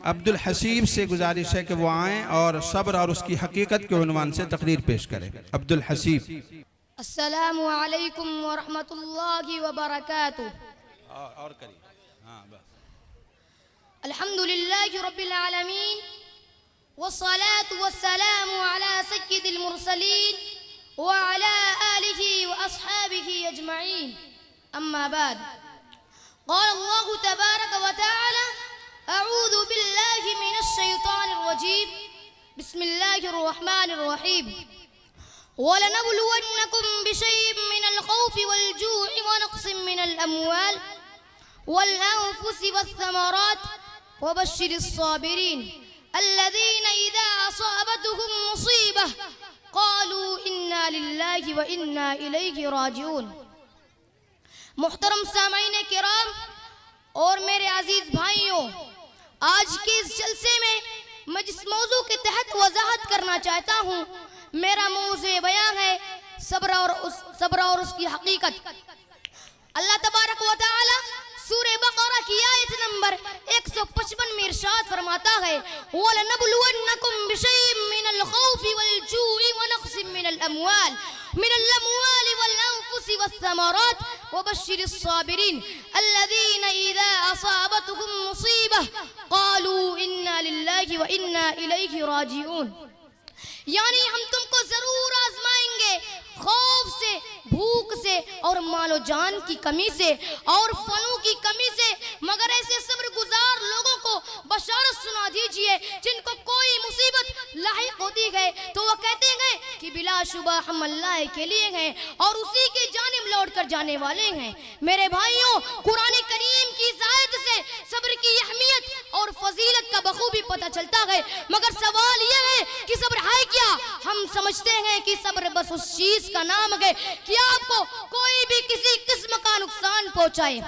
अब्दुल हसीब से गुजारिश है कि वो आएँ और सब्र और उसकी हकीकत के उन्वान से तकरीर पेश करें। अब्दुल हसीब। अस्सलामु अलैकुम व रहमतुल्लाहि व बरकातुहू। और करिए। हाँ बस। अल्हम्दुलिल्लाहि रब्बिल आलमीन वस्सलातु वस्सलामु अला सय्यिदिल मुरसलीन व अला आलिहि व अस्हाबिहि अजमईन। अम्मा बाद। क़ाल अल्लाहु तबारक व तआला अऊज़ु बिल्लाहि मिनश शैतानिर रजीम बिस्मिल्लाहिर रहमानिर रहीम। वलनबलुवन्नकुम बिशैइन मिनल खौफि वल जू'i व नक़्सिन मिनल अमवाल वल अनफुसि वस्समरात वबश्शिरिस साबिरीन अल्लज़ीना इज़ा असाबतहुम मुसीबह क़ालू इन्ना लिल्लाहि व इन्ना इलैहि राजिऊन। मुहतरम सामाईन किराम और मेरे अजीज भाइयों, आज के इस जलसे में मैं जिस मौजू के तहत वजाहत करना चाहता हूँ, मेरा मौज़ू बयान है सब्र और उसकी हकीकत। अल्लाह तबारक व तआला सूरे बकरा की आयत नंबर 155 में इरशाद फरमाता है वलनबलुवन्नकुम बिशैइन मिनल खौफि वल जू'i व नक़्सिन मिनल अमवालि वल अनफुसि वस्समरात वबश्शिरिस साबिरीन अल्लज़ीना इज़ा असाबतहुम मुसीबह क़ालू इन्ना लिल्लाहि व इन्ना इलैहि राजिऊन। यानी हम तुमको जरूर आजमाएंगे खौफ से, भूख से और मालो जान की कमी से और फनों की कमी से, मगर ऐसे सब्र गुजार लोगों को बशारत सुना दीजिए जिनको कोई मुसीबत लाहिक होती है तो वो कहते हैं कि बिलाशुबा हम अल्लाह के लिए हैं और उसी की जानिब लौट कर जाने वाले हैं। मेरे भाइयों, कुरान करीम की इस आयत से सब्र की अहमियत और फजीलत का बखूबी पता चलता है, मगर सवाल यह है कि सब्र है क्या? हम समझते हैं कि सब्र बस उस चीज का नाम है कि आपको कोई भी किसी किस्म का नुकसान पहुंचाए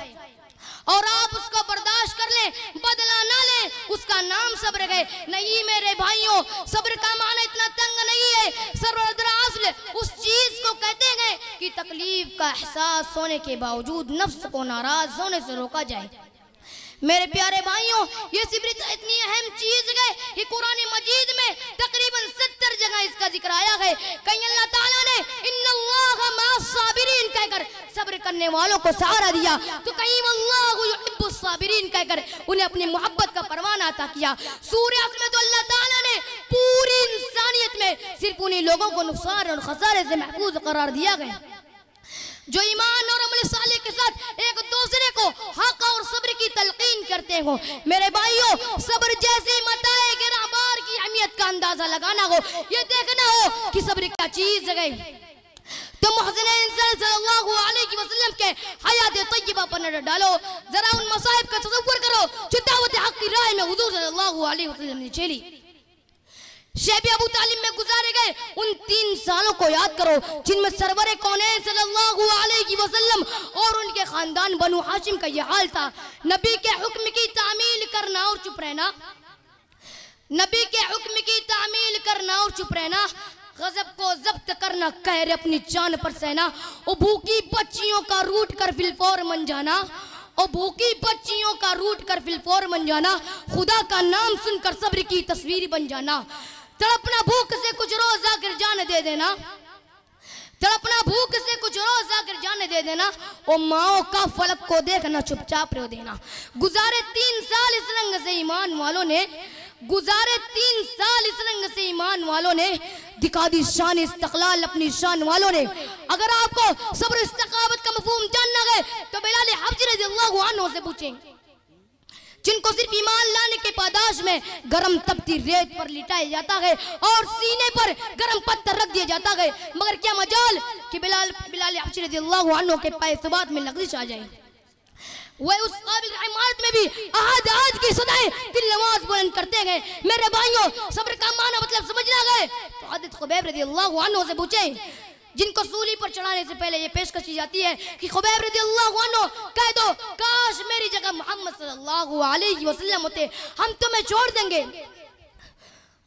और आप उसको बर्दाश्त कर लें, बदला ना लें, उसका नाम सब्र है। नहीं मेरे भाइयों, सब्र का माना इतना तंग नहीं है। सब्र दरअसल उस चीज को कहते हैं कि तकलीफ का एहसास होने के बावजूद नफ्स को नाराज होने से रोका जाए। मेरे प्यारे भाइयों, ये सब्र इतनी अहम चीज है कि कुरान मजीद में तकरीबन 70 जगह इसका जिक्र आया है। कहीं अल्लाह ताला ने इन्नल्लाहा मअस साबिरीन कहकर सब्र करने वालों को सहारा दिया, तो कहीं वल्लाहु युहिब्बुस साबिरीन कहकर उन्हें अपनी मोहब्बत का परवाना अता किया। सूरह अस में तो अल्लाह ताला ने पूरी इंसानियत में सिर्फ उन्हीं लोगों को नुकसान और खसारे से महफूज करार दिया गया जो ईमान और अमल साले के साथ एक दूसरे को हक और सब्र की तलकीन करते हो। मेरे भाइयों, सब्र जैसे मताए गिरहबार की अहमियत का अंदाजा लगाना हो, ये देखना हो कि सब्र क्या चीज है। तो मुहसिनीन सल्लल्लाहु अलैहि वसल्लम के हयात तय्यबा पर नजर डालो, जरा उन मसाइब का तसव्वुर करो जो दावत हक की राह में हुजूर सल्लल्लाहु अलैहि वसल्लम ने चली। शेब अबू तालिब में गुजारे गए उन 3 सालों को याद करो जिनमें सरवरे कौनैन सल्लल्लाहु अलैहि वसल्लम और उनके खानदान बनु हाशिम का यह हाल था। नबी के हुक्म की तामील करना और चुप रहना, नबी के हुक्म की तामील करना और चुप रहना, गजब को जब्त करना, कहर अपनी जान पर सहना, और भूखी बच्चियों का रूट कर फिलफौर मन जाना, और भूखी बच्चियों का रूट कर फिलफौर मन जाना, खुदा का नाम सुनकर सब्र की तस्वीर बन जाना, तड़पना भूख से कुछ रोज आकर जान दे देना, तड़पना भूख से कुछ रोज आकर जान दे देना, और माओ का फलक को देखना चुपचाप रो देना। गुजारे 3 साल इस रंग से ईमान वालों ने, गुजारे 3 साल इस रंग से ईमान वालों ने दिखा दी शान इस्तक़लाल अपनी शान वालों ने। अगर आपको सब्र इस्तक़ामत का मफ़हूम जानना है तो बिलाल हबशी रज़ियल्लाहु अन्हु से पूछें, जिनको सिर्फ ईमान लाने के पादाश में गरम तपती रेत पर लिटाया जाता है और सीने पर गरम पत्थर रख दिया जाता है, मगर क्या मजाल कि बिलाल हबशी रज़ियल्लाहु अन्हु के पाए सुबात में लग़ज़िश आ जाए। वह उस काबिल इमारत में भी आहद आहद की सदाएं दिल नवाज बुलंद करते हैं। मेरे भाइयों, सब्र का माना मतलब समझना है तो हज़रत खुबैब रज़ियल्लाहु अन्हु से पूछें, जिनको सूली पर चढ़ाने से पहले ये पेशकश की जाती है कि खुबैब रज़ियल्लाहु अन्हु कह दो, काश मेरी जगह मोहम्मद सल्लल्लाहु अलैहि वसल्लम होते, हम तुम्हें छोड़ देंगे।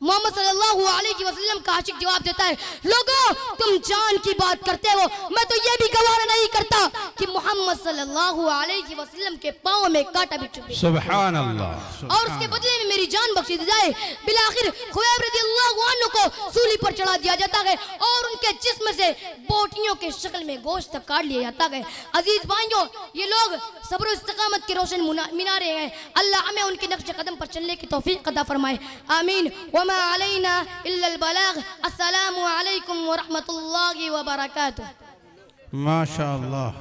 मोहम्मद सल्लल्लाहु अलैहि वसल्लम का आशिक जवाब देता है, लोगों तुम जान की बात करते हो, मैं तो ये भी गवारा नहीं करता कि मोहम्मद सल्लल्लाहु अलैहि वसल्लम के पांव में कांटा भी चुभे। सुभान अल्लाह। और उसके बदले में मेरी जान बख्शी दी जाए। बिलाखिर खुबैब रज़ियल्लाहु अन्हु को सूली पर चढ़ा दिया जाता है और उनके जिस्म से बोटियों के शक्ल में गोश्त काट लिया जाता है। अजीज भाइयों, ये लोग सब्र इस्तिकामत के रोशन मीनारे हैं। अल्लाह हमें उनके नक्श कदम पर चलने की तौफीक अता फरमाए, आमीन। वमा अलैना इल्लल बलाग। अस्सलामु अलैकुम व रहमतुल्लाहि व बरकातुहू। माशाअल्लाह,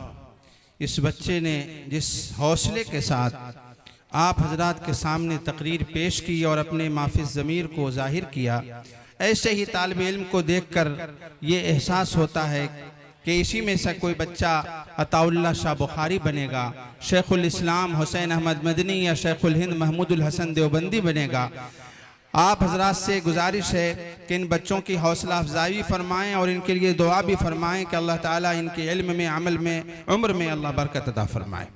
इस बच्चे ने जिस हौसले के साथ आप हजरात के सामने तकरीर पेश की और अपने माफिज ज़मीर को जाहिर किया, ऐसे ही तालिब इल्म को देखकर ये एहसास होता है कि इसी में से कोई बच्चा अताउल्लाह शाह बुखारी बनेगा, शेखुल इस्लाम हुसैन अहमद मदनी या शेखुल हिंद महमूदुल हसन देवबंदी बनेगा। आप हजरात से गुजारिश है कि इन बच्चों की हौसला अफजाई फरमाएँ और इनके लिए दुआ भी फरमाएँ कि अल्लाह ताला इनके इल्म में, अमल में, उम्र में अल्लाह बरकत अता फरमाए।